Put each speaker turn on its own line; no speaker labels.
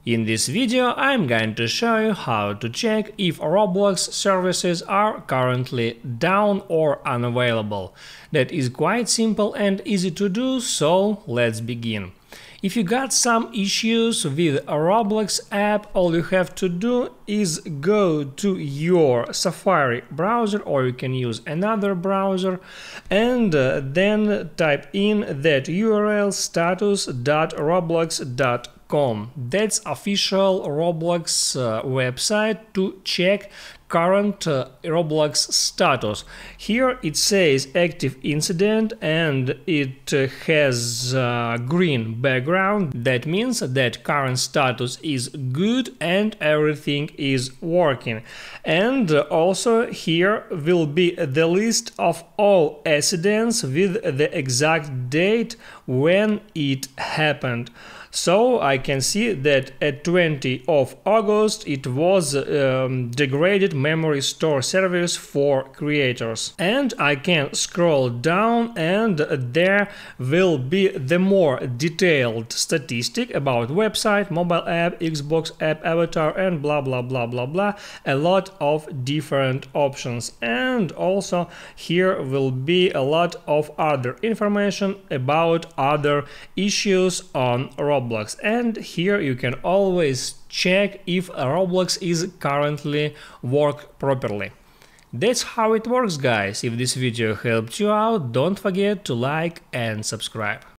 In this video I'm going to show you how to check if Roblox services are currently down or unavailable. That is quite simple and easy to do, so let's begin. If you got some issues with a Roblox app, all you have to do is go to your Safari browser, or you can use another browser, and then type in that URL status.roblox.com. That's official Roblox website to check current Roblox status. Here it says active incident and it has green background. That means that current status is good and everything is working. And also here will be the list of all incidents with the exact date when it happened. So I can see that at 20 of August it was degraded memory store service for creators. And I can scroll down and there will be the more detailed statistic about website, mobile app, Xbox app, avatar and blah blah blah blah blah. A lot of different options. And also here will be a lot of other information about other issues on Roblox. And here you can always check if Roblox is currently work properly. That's how it works, guys. If this video helped you out, don't forget to like and subscribe.